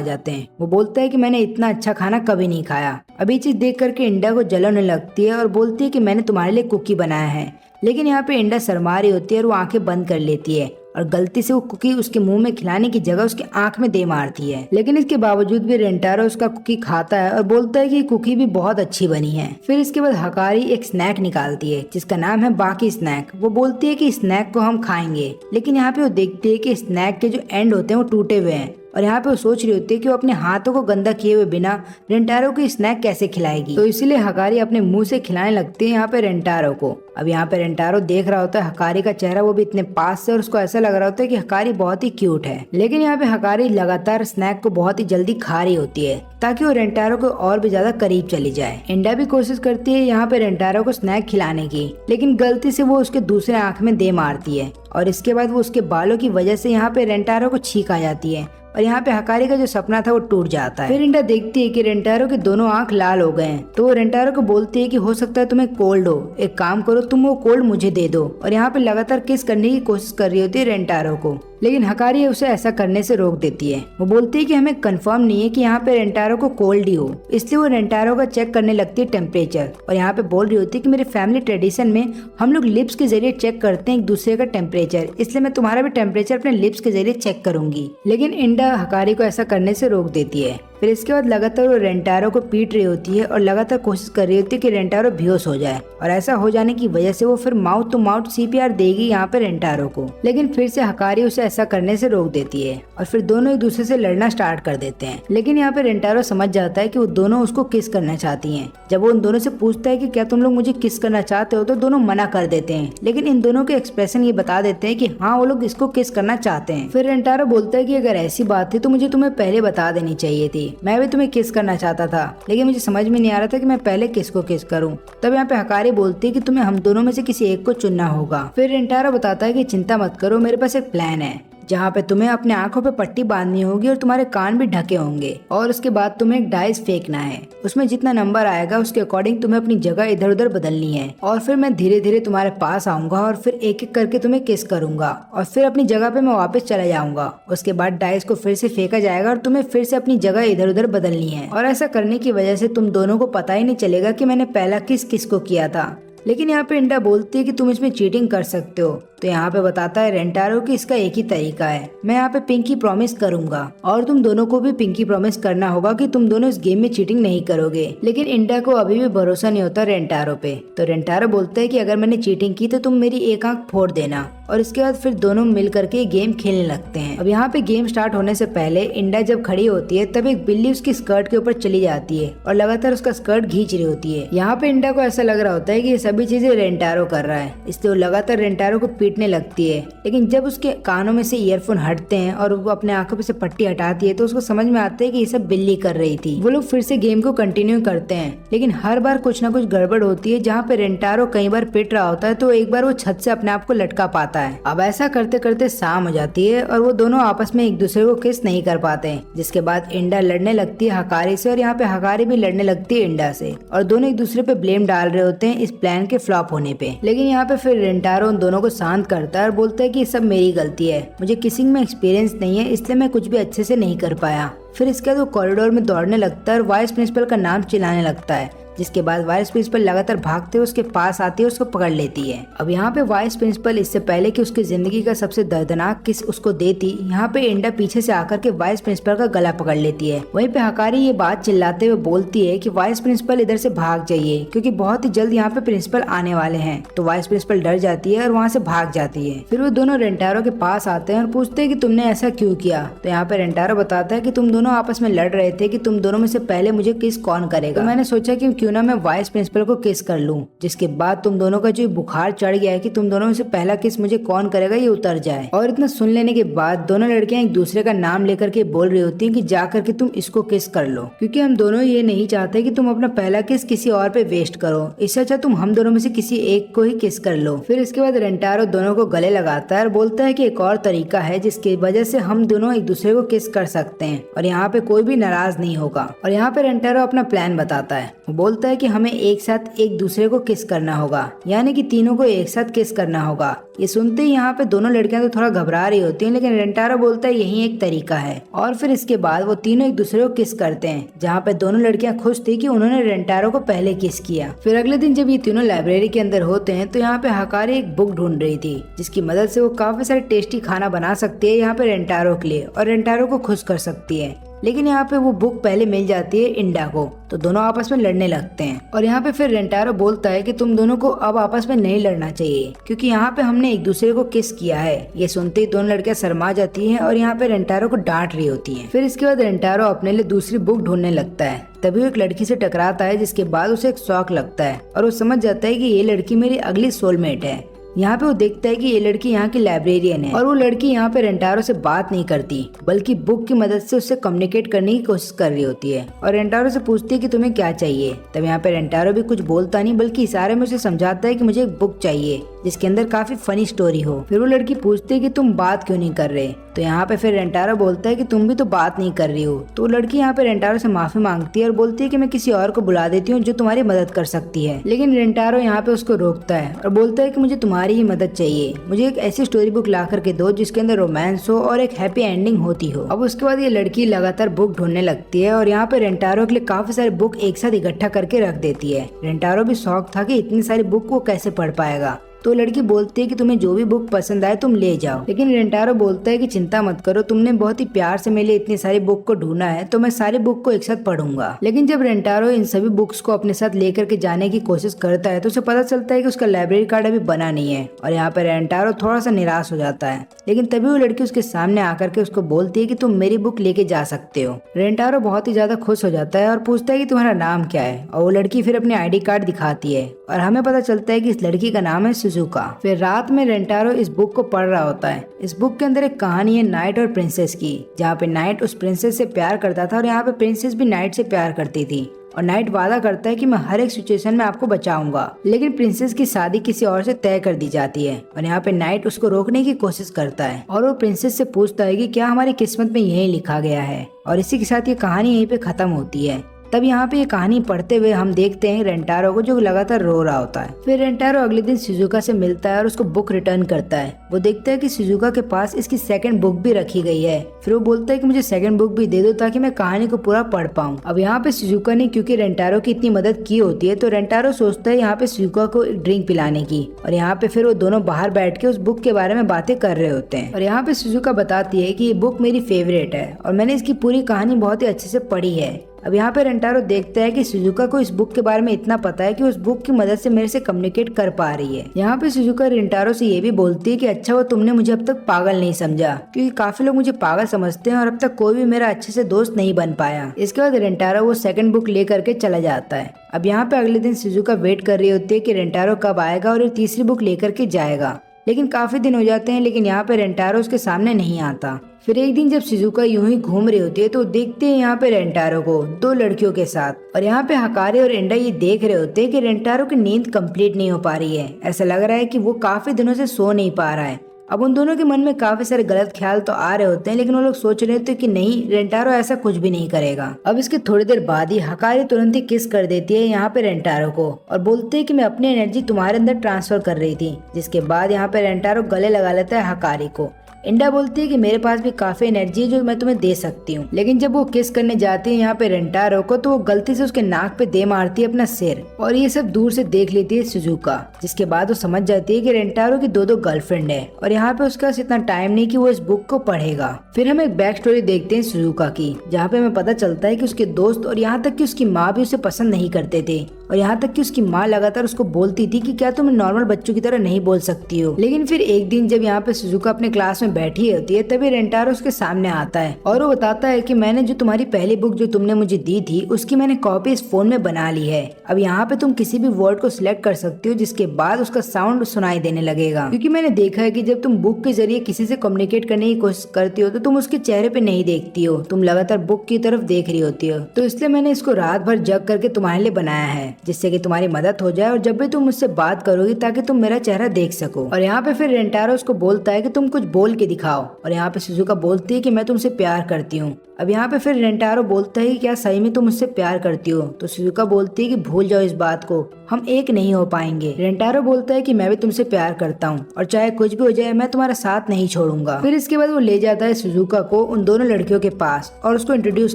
जाते हैं। वो बोलता है कि मैंने इतना अच्छा खाना कभी नहीं खाया। अभी चीज देख करके इंडा को जलन होने लगती है और बोलती है कि मैंने तुम्हारे लिए कुकी बनाया है। लेकिन यहाँ पे इंडा शर्मा रही होती है और वो आंखें बंद कर लेती है और गलती से वो कुकी उसके मुंह में खिलाने की जगह उसके आंख में दे मारती है। लेकिन इसके बावजूद भी रेंटारो उसका कुकी खाता है और बोलता है कि कुकी भी बहुत अच्छी बनी है। फिर इसके बाद हकारी एक स्नैक निकालती है जिसका नाम है बाकी स्नैक। वो बोलती है कि स्नैक को हम खाएंगे, लेकिन यहाँ पे वो देखती है कि स्नैक के जो एंड होते हैं वो टूटे हुए हैं। और यहाँ पे वो सोच रही होती है कि वो अपने हाथों को गंदा किए हुए बिना रेंटारो को स्नैक कैसे खिलाएगी। तो इसीलिए हकारी अपने मुंह से खिलाने लगती है यहाँ पे रेंटारो को। अब यहाँ पे रेंटारो देख रहा होता है हकारी का चेहरा, वो भी इतने पास से, और उसको ऐसा लग रहा होता है कि हकारी बहुत ही क्यूट है। लेकिन यहाँ पे हकारी लगातार स्नैक को बहुत ही जल्दी खा रही होती है ताकि वो रेंटारो को और भी ज्यादा करीब चली जाए। इंडा भी कोशिश करती है यहाँ पे रेंटारो को स्नैक खिलाने की, लेकिन गलती से वो उसके दूसरे आंख में दे मारती है और इसके बाद वो उसके बालों की वजह से यहाँ पे रेंटारो को छींक आ जाती है और यहाँ पे हकारी का जो सपना था वो टूट जाता है। फिर इंडा देखती है कि रेंटारो के दोनों आंख लाल हो गए हैं, तो वो रेंटारो को बोलती है कि हो सकता है तुम्हें कोल्ड हो, एक काम करो तुम वो कोल्ड मुझे दे दो। और यहाँ पे लगातार किस करने की कोशिश कर रही होती है रेंटारो को, लेकिन हकारी उसे ऐसा करने से रोक देती है। वो बोलती है कि हमें कंफर्म नहीं है कि यहाँ पे रेंटारो को कोल्ड ही हो, इसलिए वो रेंटारो का चेक करने लगती है टेम्परेचर। और यहाँ पे बोल रही होती है कि मेरे फैमिली ट्रेडिशन में हम लोग लिप्स के जरिए चेक करते हैं एक दूसरे का टेम्परेचर, इसलिए मैं तुम्हारा भी टेम्परेचर अपने लिप्स के जरिए चेक करूंगी। लेकिन इंडा हकारी को ऐसा करने से रोक देती है। फिर इसके बाद लगातार वो रेंटारो को पीट रही होती है और लगातार कोशिश कर रही होती है कि रेंटारो बेहोश हो जाए, और ऐसा हो जाने की वजह से वो फिर माउथ टू माउथ CPR देगी यहाँ पे रेंटारो को। लेकिन फिर से हकारी उसे ऐसा करने से रोक देती है और फिर दोनों एक दूसरे से लड़ना स्टार्ट कर देते हैं। लेकिन यहाँ पे रेंटारो समझ जाता है कि वो दोनों उसको किस करना चाहती हैं। जब वो उन दोनों से पूछता है कि क्या तुम लोग मुझे किस करना चाहते हो, तो दोनों मना कर देते हैं। लेकिन इन दोनों के एक्सप्रेशन ये बता देते हैं कि हाँ वो लोग इसको किस करना चाहते हैं। फिर रेंटारो बोलता है कि अगर ऐसी बात थी तो मुझे तुम्हें पहले बता देनी चाहिए थी, मैं भी तुम्हें किस करना चाहता था, लेकिन मुझे समझ में नहीं आ रहा था कि मैं पहले किसको किस करूं। तब यहाँ पे हकारी बोलती है कि तुम्हें हम दोनों में से किसी एक को चुनना होगा। फिर रेंटारो बताता है कि चिंता मत करो, मेरे पास एक प्लान है जहाँ पे तुम्हें अपने आंखों पे पट्टी बांधनी होगी और तुम्हारे कान भी ढके होंगे, और उसके बाद तुम्हें एक डाइस फेंकना है। उसमें जितना नंबर आएगा उसके अकॉर्डिंग तुम्हें अपनी जगह इधर उधर बदलनी है, और फिर मैं धीरे धीरे तुम्हारे पास आऊंगा और फिर एक एक करके तुम्हें किस करूंगा और फिर अपनी जगह पे मैं वापस चला जाऊंगा। उसके बाद डाइस को फिर से फेंका जाएगा और तुम्हें फिर से अपनी जगह इधर उधर बदलनी है, और ऐसा करने की वजह से तुम दोनों को पता ही नहीं चलेगा कि मैंने पहला किस किस को किया था। लेकिन यहाँ पे इंडा बोलती है कि तुम इसमें चीटिंग कर सकते हो, तो यहाँ पे बताता है रेंटारो कि इसका एक ही तरीका है, मैं यहाँ पे पिंकी प्रॉमिस करूंगा और तुम दोनों को भी पिंकी प्रॉमिस करना होगा कि तुम दोनों इस गेम में चीटिंग नहीं करोगे। लेकिन इंडा को अभी भी भरोसा नहीं होता रेंटारो पे। तो रेंटारो बोलता है कि अगर मैंने चीटिंग की तो तुम मेरी एक आंख फोड़ देना। और इसके बाद फिर दोनों मिल करके गेम खेलने लगते हैं। अब यहाँ पे गेम स्टार्ट होने से पहले इंडा जब खड़ी होती है तब एक बिल्ली उसकी स्कर्ट के ऊपर चली जाती है और लगातार उसका स्कर्ट खींच रही होती है। यहाँ पे इंडा को ऐसा लग रहा होता है कि ये सभी चीजें रेंटारो कर रहा है, इसलिए वो लगातार रेंटारो को पीटने लगती है। लेकिन जब उसके कानों में से ईयरफोन हटते हैं और वो अपने आंखों पे से पट्टी हटाती है तो उसको समझ में आता है कि ये सब बिल्ली कर रही थी। वो लोग फिर से गेम को कंटिन्यू करते हैं, लेकिन हर बार कुछ ना कुछ गड़बड़ होती है। जहाँ पे रेंटारो कई बार पिट रहा होता है तो एक बार वो छत से अपने आप को लटका पाता है। अब ऐसा करते करते शाम हो जाती है और वो दोनों आपस में एक दूसरे को किस नहीं कर पाते, जिसके बाद इंडा लड़ने लगती है हकारी से और यहाँ पे हकारी भी लड़ने लगती है इंडा से और दोनों एक दूसरे पे ब्लेम डाल रहे होते हैं इस प्लान के फ्लॉप होने पे। लेकिन यहाँ पे फिर रेंटारो उन दोनों को शांत करता है और बोलता है कि ये सब मेरी गलती है, मुझे किसिंग में एक्सपीरियंस नहीं है इसलिए मैं कुछ भी अच्छे से नहीं कर पाया। फिर इसके बाद वो कॉरिडोर में दौड़ने लगता है और वाइस प्रिंसिपल का नाम चिल्लाने लगता है, जिसके बाद वाइस प्रिंसिपल लगातार भागते हुए उसके पास आती है और उसको पकड़ लेती है। अब यहाँ पे वाइस प्रिंसिपल इससे पहले कि उसकी जिंदगी का सबसे दर्दनाक किस उसको देती, यहाँ पे इंडा पीछे से आकर के वाइस प्रिंसिपल का गला पकड़ लेती है। वहीं पे हकारी ये बात चिल्लाते हुए बोलती है कि वाइस प्रिंसिपल इधर से भाग जाइए क्योंकि बहुत ही जल्द यहाँ पे प्रिंसिपल आने वाले हैं। तो वाइस प्रिंसिपल डर जाती है और वहाँ से भाग जाती है। फिर वो दोनों रेंटारो के पास आते हैं और पूछते हैं कि तुमने ऐसा क्यों किया। तो यहाँ पे रेंटारो बताता है कि तुम दोनों आपस में लड़ रहे थे कि तुम दोनों में से पहले मुझे किस कौन करेगा। तो मैंने सोचा कि क्यों ना मैं वाइस प्रिंसिपल को किस कर लूं, जिसके बाद तुम दोनों का जो बुखार चढ़ गया है कि तुम दोनों में से पहला किस मुझे कौन करेगा ये उतर जाए। और इतना सुन लेने के बाद दोनों लड़कियां एक दूसरे का नाम लेकर के बोल रही होती हैं कि जा करके तुम इसको किस कर लो, क्योंकि हम दोनों ये नहीं चाहते कि तुम अपना पहला किस किसी और पे वेस्ट करो, इससे अच्छा तुम हम दोनों में से किसी एक को ही किस कर लो। फिर इसके बाद रेंटारो दोनों को गले लगाता है और बोलता है कि एक और तरीका है जिसकी वजह से हम दोनों एक दूसरे को किस कर सकते हैं और यहाँ पे कोई भी नाराज नहीं होगा। और यहाँ पे रेंटारो अपना प्लान बताता है, वो बोलता है कि हमें एक साथ एक दूसरे को किस करना होगा, यानी कि तीनों को एक साथ किस करना होगा। ये सुनते ही यहाँ पे दोनों लड़कियां तो थोड़ा घबरा रही होती हैं, लेकिन रेंटारो बोलता है यही एक तरीका है। और फिर इसके बाद वो तीनों एक दूसरे को किस करते हैं, जहाँ पे दोनों लड़कियां खुश थी कि उन्होंने रेंटारो को पहले किस किया। फिर अगले दिन जब ये तीनों लाइब्रेरी के अंदर होते हैं तो यहाँ पे हकारी एक बुक ढूंढ रही थी जिसकी मदद से वो काफी सारे टेस्टी खाना बना सकती है यहाँ पे रेंटारो के लिए और रेंटारो को खुश कर सकती है। लेकिन यहाँ पे वो बुक पहले मिल जाती है इंडा को, तो दोनों आपस में लड़ने लगते हैं। और यहाँ पे फिर रेंटारो बोलता है कि तुम दोनों को अब आपस में नहीं लड़ना चाहिए क्योंकि यहाँ पे हमने एक दूसरे को किस किया है। ये सुनते ही दोनों लड़कियां शर्मा जाती हैं और यहाँ पे रेंटारो को डांट रही होती हैं। फिर इसके बाद रेंटारो अपने लिए दूसरी बुक ढूंढने लगता है, तभी वो एक लड़की से टकराता है, जिसके बाद उसे एक शौक लगता है और वो समझ जाता है कि ये लड़की मेरी अगली सोलमेट है। यहाँ पे वो देखता है कि ये लड़की यहाँ की लाइब्रेरियन है और वो लड़की यहाँ पे रेंटारो से बात नहीं करती बल्कि बुक की मदद से उससे कम्युनिकेट करने की कोशिश कर रही होती है और रेंटारो से पूछती है कि तुम्हें क्या चाहिए। तब यहाँ पे रेंटारो भी कुछ बोलता नहीं बल्कि इशारे में उसे समझाता है कि मुझे एक बुक चाहिए जिसके अंदर काफी फनी स्टोरी हो। फिर वो लड़की पूछती है कि तुम बात क्यों नहीं कर रहे। तो यहाँ पे फिर रेंटारो बोलता है कि तुम भी तो बात नहीं कर रही हो। तो लड़की यहाँ पे रेंटारो से माफी मांगती है और बोलती है कि मैं किसी और को बुला देती हूँ जो तुम्हारी मदद कर सकती है। लेकिन रेंटारो यहाँ पे उसको रोकता है और बोलता है कि मुझे तुम्हारी ही मदद चाहिए, मुझे एक ऐसी स्टोरी बुक ला करके दो जिसके अंदर रोमांस हो और एक हैप्पी एंडिंग होती हो। अब उसके बाद ये लड़की लगातार बुक ढूंढने लगती है और यहाँ पे रेंटारो के लिए काफी सारे बुक एक साथ इकट्ठा करके रख देती है। रेंटारो भी शौक था कि इतनी सारी बुक वो कैसे पढ़ पाएगा। तो लड़की बोलती है कि तुम्हें जो भी बुक पसंद आए तुम ले जाओ। लेकिन रेंटारो बोलता है कि चिंता मत करो, तुमने बहुत ही प्यार से मेरे लिए इतनी सारी बुक को ढूंढा है तो मैं सारी बुक को एक साथ पढ़ूंगा। लेकिन जब रेंटारो इन सभी बुक्स को अपने साथ लेकर के जाने की कोशिश करता है तो उसे पता चलता है कि उसका लाइब्रेरी कार्ड अभी बना नहीं है और यहाँ पे रेंटारो थोड़ा सा निराश हो जाता है। लेकिन तभी वो लड़की उसके सामने आकर के उसको बोलती है कि तुम मेरी बुक लेके जा सकते हो। रेंटारो बहुत ही ज्यादा खुश हो जाता है और पूछता है कि तुम्हारा नाम क्या है और वो लड़की फिर अपनी ID कार्ड दिखाती है और हमें पता चलता है कि इस लड़की का नाम है सुजुका। फिर रात में रेंटारो इस बुक को पढ़ रहा होता है। इस बुक के अंदर एक कहानी है नाइट और प्रिंसेस की, जहाँ पे नाइट उस प्रिंसेस से प्यार करता था और यहाँ पे प्रिंसेस भी नाइट से प्यार करती थी। और नाइट वादा करता है कि मैं हर एक सिचुएशन में आपको बचाऊंगा। लेकिन प्रिंसेस की शादी किसी और से तय कर दी जाती है और यहाँ पे नाइट उसको रोकने की कोशिश करता है और वो प्रिंसेस से पूछता है कि क्या हमारी किस्मत में यही लिखा गया है। और इसी के साथ ये कहानी यहीं पे खत्म होती है। तब यहाँ पे ये कहानी पढ़ते हुए हम देखते हैं रेंटारो को जो लगातार रो रहा होता है। फिर रेंटारो अगले दिन शिजुका से मिलता है और उसको बुक रिटर्न करता है। वो देखता है कि शिजुका के पास इसकी सेकंड बुक भी रखी गई है। फिर वो बोलता है कि मुझे सेकंड बुक भी दे दो ताकि मैं कहानी को पूरा पढ़ पाऊँ। अब यहाँ पे शिजुका ने क्योंकि रेंटारो की इतनी मदद की होती है तो रेंटारो सोचता है यहाँ पे शिजुका को एक ड्रिंक पिलाने की, और यहाँ पे फिर वो दोनों बाहर बैठ के उस बुक के बारे में बातें कर रहे होते हैं। और यहाँ पे शिजुका बताती है कि ये बुक मेरी फेवरेट है और मैंने इसकी पूरी कहानी बहुत ही अच्छे से पढ़ी है। अब यहाँ पे रेंटारो देखता है कि शिजुका को इस बुक के बारे में इतना पता है कि उस बुक की मदद से मेरे से कम्युनिकेट कर पा रही है। यहाँ पे शिजुका रेंटारो से ये भी बोलती है कि अच्छा वो तुमने मुझे अब तक पागल नहीं समझा, क्योंकि काफी लोग मुझे पागल समझते हैं और अब तक कोई भी मेरा अच्छे से दोस्त नहीं बन पाया। इसके बाद रेंटारो वो सेकंड बुक ले करके चला जाता है। अब यहाँ पे अगले दिन शिजुका वेट कर रही होती है कि रेंटारो कब आएगा और ये तीसरी बुक लेकर के जाएगा, लेकिन काफी दिन हो जाते हैं लेकिन यहाँ पे रेंटारो उसके सामने नहीं आता। फिर एक दिन जब शिजुका यूं ही घूम रही होती है तो देखते हैं यहाँ पे रेंटारो को दो लड़कियों के साथ, और यहाँ पे हकारे और एंडा ये देख रहे होते हैं कि रेंटारो की नींद कंप्लीट नहीं हो पा रही है। ऐसा लग रहा है कि वो काफी दिनों से सो नहीं पा रहा है। अब उन दोनों के मन में काफी सारे गलत ख्याल तो आ रहे होते हैं, लेकिन वो लोग सोच रहे होते हैं कि नहीं, रेंटारो ऐसा कुछ भी नहीं करेगा। अब इसके थोड़ी देर बाद ही हकारी तुरंत ही किस कर देती है यहाँ पे रेंटारो को और बोलते हैं कि मैं अपनी एनर्जी तुम्हारे अंदर ट्रांसफर कर रही थी। जिसके बाद यहाँ पे रेंटारो गले लगा लेता है हकारी को। इंडा बोलती है कि मेरे पास भी काफी एनर्जी है जो मैं तुम्हें दे सकती हूँ, लेकिन जब वो किस करने जाती है यहाँ पे रेंटारो को तो वो गलती से उसके नाक पे दे मारती है अपना सिर, और ये सब दूर से देख लेती है शिजुका। जिसके बाद वो समझ जाती है कि रेंटारो की दो गर्लफ्रेंड है और यहाँ पे उसके पास इतना टाइम नहीं कि वो इस बुक को पढ़ेगा। फिर हम एक बैक स्टोरी देखते हैं शिजुका की, जहाँ पे हमें पता चलता है कि उसके दोस्त और यहाँ तक कि उसकी माँ भी उसे पसंद नहीं करते थे, और यहाँ तक कि उसकी माँ लगातार उसको बोलती थी कि क्या तुम नॉर्मल बच्चों की तरह नहीं बोल सकती हो। लेकिन फिर एक दिन जब यहाँ पे शिजुका अपने क्लास में बैठी होती है तभी रेंटारो उसके सामने आता है और वो बताता है कि मैंने जो तुम्हारी पहली बुक जो तुमने मुझे दी थी उसकी मैंने कॉपी इस फोन में बना ली है। अब यहाँ पे तुम किसी भी वर्ड को सिलेक्ट कर सकती हो जिसके बाद उसका साउंड सुनाई देने लगेगा, क्योंकि मैंने देखा है कि जब तुम बुक के जरिए किसी से कम्युनिकेट करने की कोशिश करती हो तो तुम उसके चेहरे पे नहीं देखती हो, तुम लगातार बुक की तरफ देख रही होती हो। तो इसलिए मैंने इसको रात भर जग करके तुम्हारे लिए बनाया है, जिससे कि तुम्हारी मदद हो जाए और जब भी तुम मुझसे बात करोगी ताकि तुम मेरा चेहरा देख सको। और यहाँ पे फिर रेंटारो उसको बोलता है कि तुम कुछ बोल के दिखाओ, और यहाँ पे शिजुका बोलती है कि मैं तुमसे प्यार करती हूँ। अब यहाँ पे फिर रेंटारो बोलता है कि क्या सही में तुम मुझसे प्यार करती हो, तो शिजुका बोलती है कि भूल जाओ इस बात को, हम एक नहीं हो पाएंगे। रेंटारो बोलता है कि मैं भी तुमसे प्यार करता हूँ और चाहे कुछ भी हो जाए मैं तुम्हारा साथ नहीं छोड़ूंगा। फिर इसके बाद वो ले जाता है शिजुका को उन दोनों लड़कियों के पास और उसको इंट्रोड्यूस